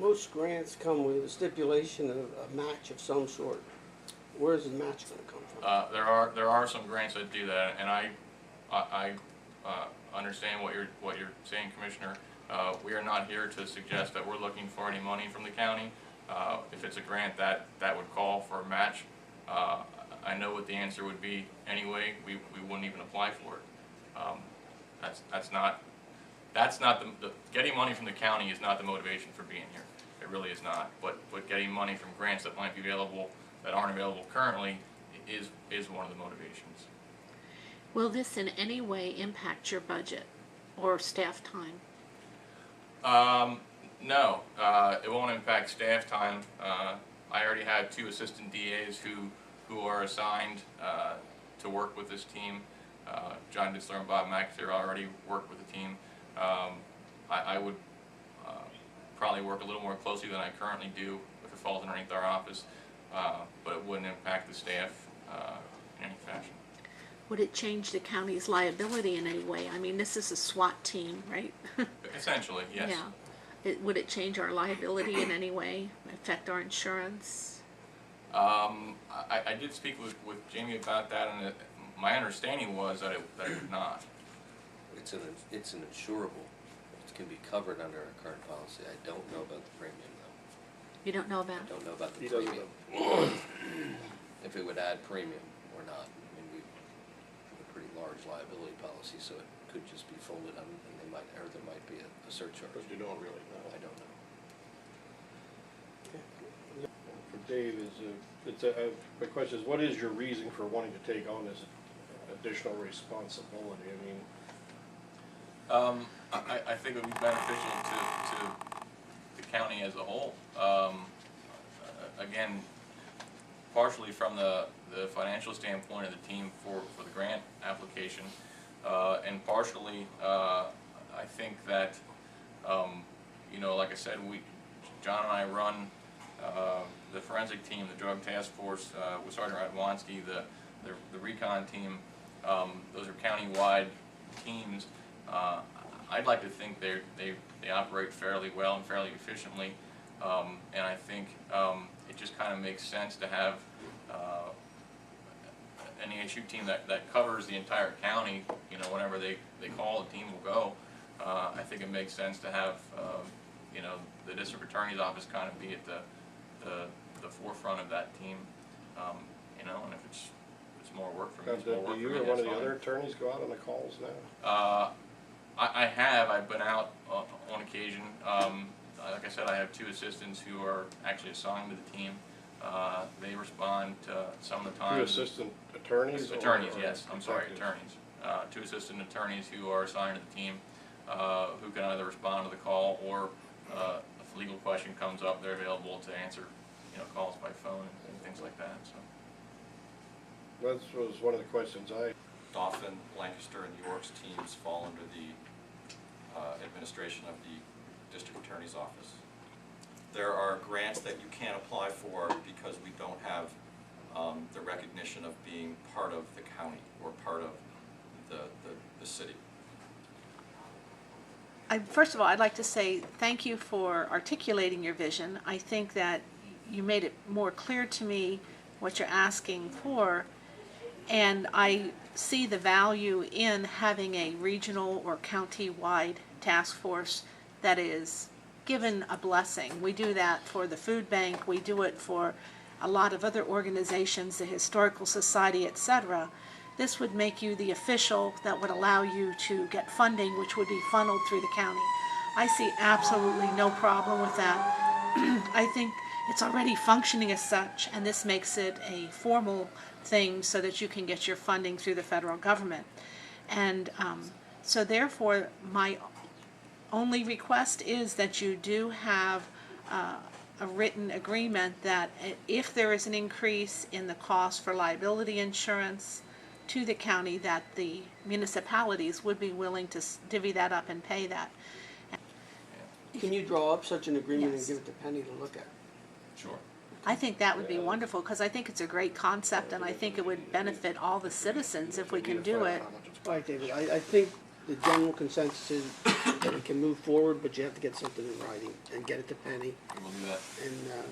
Most grants come with a stipulation of a match of some sort. Where is the match going to come from? There are some grants that do that, and I understand what you're saying, Commissioner. We are not here to suggest that we're looking for any money from the county. If it's a grant that would call for a match, I know what the answer would be anyway. We wouldn't even apply for it. That's not the getting money from the county is not the motivation for being here. It really is not. But getting money from grants that might be available that aren't available currently is one of the motivations. Will this in any way impact your budget or staff time? No, it won't impact staff time. I already have 2 assistant DAs who are assigned to work with this team. John Ditzler and Bob McAteer already work with the team. I would probably work a little more closely than I currently do if it falls underneath our office, but it wouldn't impact the staff in any fashion. Would it change the county's liability in any way? I mean, this is a SWAT team, right? Essentially, yes. Yeah. Would it change our liability in any way? Affect our insurance? I did speak with Jamie about that, and my understanding was that it would not. It's an insurable. It can be covered under our current policy. I don't know about the premium though. You don't know about? I don't know about the He doesn't premium. know. If it would add premium or not. I mean, we have a pretty large liability policy, so it could just be folded on, and there might be a surcharge. But you don't really know. I don't know. For Dave, my question is, what is your reason for wanting to take on this additional responsibility? I mean, I think it would be beneficial to the county as a whole. Again, partially from the financial standpoint of the team for the grant application, and partially I think that like I said, John and I run the forensic team, the drug task force with Sergeant Radwanski, the recon team. Those are county-wide teams. I'd like to think they operate fairly well and fairly efficiently, and I think it just kind of makes sense to have an EHU team that covers the entire county. Whenever they call, the team will go. I think it makes sense to have the district attorney's office kind of be at the forefront of that team. And if it's more work for me, it's more work for me. do you or one of the other attorneys go out on the calls now? I've been out on occasion. Like I said, I have 2 assistants who are actually assigned to the team. They respond to some of the time. 2 assistant attorneys? Attorneys, yes. I'm sorry, attorneys. 2 assistant attorneys who are assigned to the team, who can either respond to the call or if a legal question comes up, they're available to answer, calls by phone and things like that. So. That was one of the questions Dauphin, Lancaster, and York's teams fall under the administration of the district attorney's office. There are grants that you can't apply for because we don't have the recognition of being part of the county or part of the city. First of all, I'd like to say thank you for articulating your vision. I think that you made it more clear to me what you're asking for, and I see the value in having a regional or county-wide task force that is given a blessing. We do that for the food bank, we do it for a lot of other organizations, the Historical Society, etc. This would make you the official that would allow you to get funding, which would be funneled through the county. I see absolutely no problem with that. I think it's already functioning as such, and this makes it a formal thing so that you can get your funding through the federal government. And so therefore, my only request is that you do have a written agreement that if there is an increase in the cost for liability insurance to the county, that the municipalities would be willing to divvy that up and pay that. Can you draw up such an agreement Yes. and give it to Penny to look at? Sure. I think that would be wonderful, because I think it's a great concept, and I think it would benefit all the citizens if we can do it. Right, David. I think the general consensus is that we can move forward, but you have to get something in writing and get it to Penny. We'll do that. And